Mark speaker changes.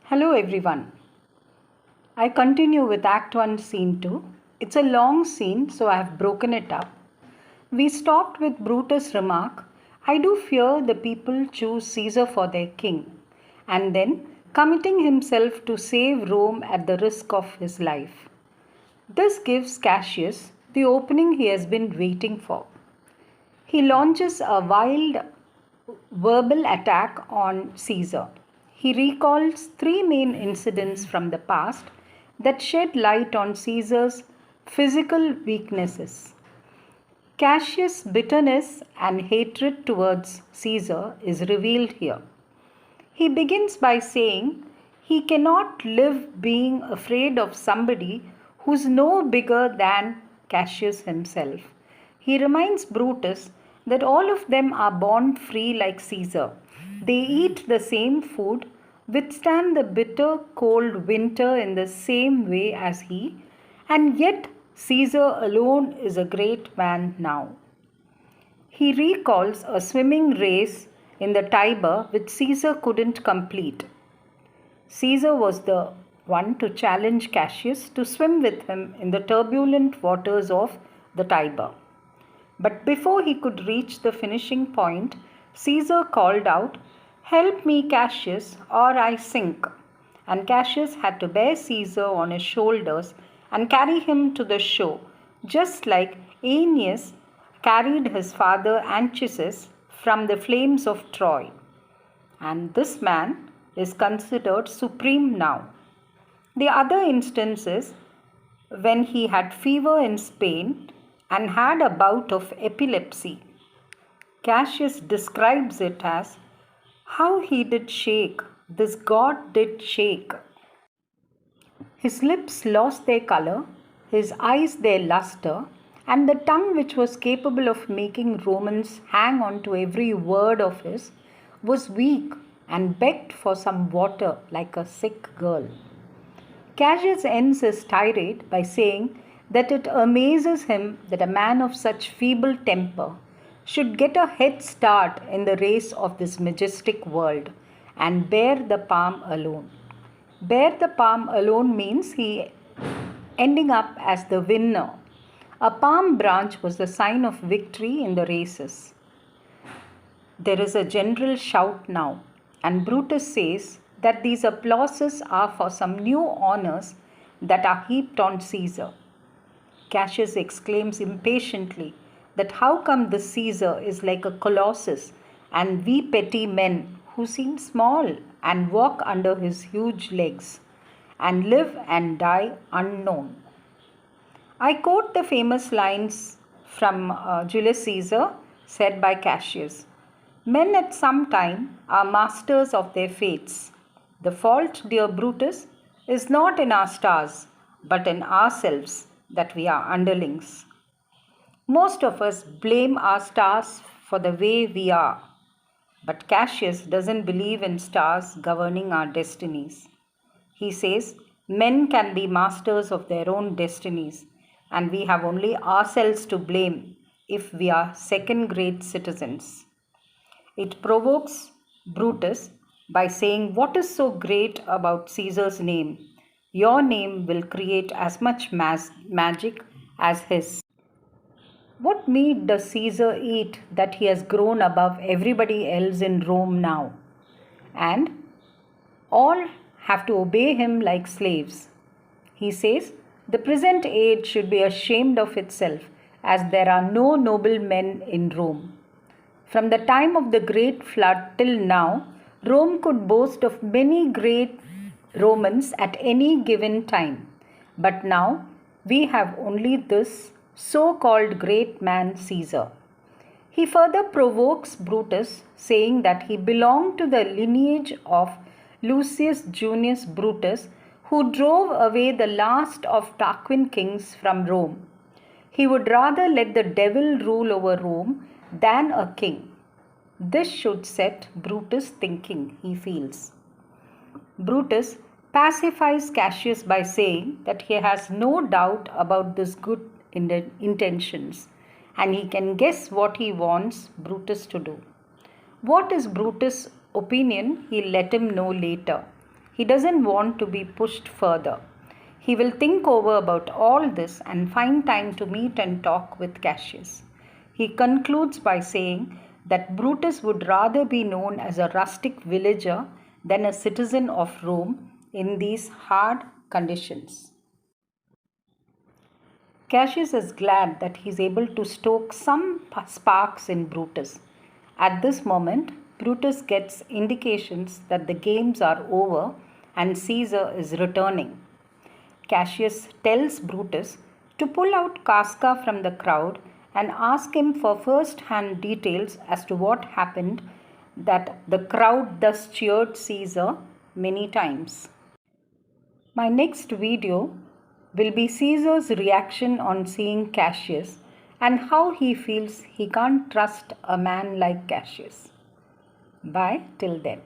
Speaker 1: Hello everyone. I continue with Act 1, Scene 2. It's a long scene, so I have broken it up. We stopped with Brutus' remark, I do fear the people choose Caesar for their king, and then committing himself to save Rome at the risk of his life. This gives Cassius the opening he has been waiting for. He launches a wild verbal attack on Caesar. He recalls three main incidents from the past that shed light on Caesar's physical weaknesses. Cassius' bitterness and hatred towards Caesar is revealed here. He begins by saying he cannot live being afraid of somebody who's no bigger than Cassius himself. He reminds Brutus that all of them are born free like Caesar. They eat the same food, withstand the bitter cold winter in the same way as he, and yet Caesar alone is a great man now. He recalls a swimming race in the Tiber which Caesar couldn't complete. Caesar was the one to challenge Cassius to swim with him in the turbulent waters of the Tiber. But before he could reach the finishing point, Caesar called out, "Help me, Cassius, or I sink." And Cassius had to bear Caesar on his shoulders and carry him to the shore, just like Aeneas carried his father Anchises from the flames of Troy. And this man is considered supreme now. The other instance is when he had fever in Spain and had a bout of epilepsy. Cassius describes it as how he did shake, this god did shake. His lips lost their color, his eyes their luster, and the tongue which was capable of making Romans hang on to every word of his was weak and begged for some water like a sick girl. Cassius ends his tirade by saying that it amazes him that a man of such feeble temper should get a head start in the race of this majestic world and bear the palm alone. Bear the palm alone means he ending up as the winner. A palm branch was the sign of victory in the races. There is a general shout now, and Brutus says that these applauses are for some new honors that are heaped on Caesar. Cassius exclaims impatiently that how come this Caesar is like a colossus and we petty men who seem small and walk under his huge legs and live and die unknown. I quote the famous lines from Julius Caesar said by Cassius. Men at some time are masters of their fates. The fault, dear Brutus, is not in our stars, but in ourselves that we are underlings. Most of us blame our stars for the way we are, but Cassius doesn't believe in stars governing our destinies. He says men can be masters of their own destinies, and we have only ourselves to blame if we are second-grade citizens. It provokes Brutus by saying, what is so great about Caesar's name? Your name will create as much magic as his. What meat does Caesar eat that he has grown above everybody else in Rome now? And all have to obey him like slaves. He says, the present age should be ashamed of itself, as there are no noble men in Rome. From the time of the great flood till now, Rome could boast of many great Romans at any given time. But now we have only this so-called great man Caesar. He further provokes Brutus, saying that he belonged to the lineage of Lucius Junius Brutus, who drove away the last of Tarquin kings from Rome. He would rather let the devil rule over Rome than a king. This should set Brutus thinking, he feels. Brutus pacifies Cassius by saying that he has no doubt about this good intentions, and he can guess what he wants Brutus to do. What is Brutus' opinion, he'll let him know later. He doesn't want to be pushed further. He will think over about all this and find time to meet and talk with Cassius. He concludes by saying that Brutus would rather be known as a rustic villager than a citizen of Rome in these hard conditions. Cassius is glad that he is able to stoke some sparks in Brutus. At this moment, Brutus gets indications that the games are over and Caesar is returning. Cassius tells Brutus to pull out Casca from the crowd and ask him for first hand details as to what happened, that the crowd thus cheered Caesar many times. My next video will be Caesar's reaction on seeing Cassius and how he feels he can't trust a man like Cassius. Bye till then.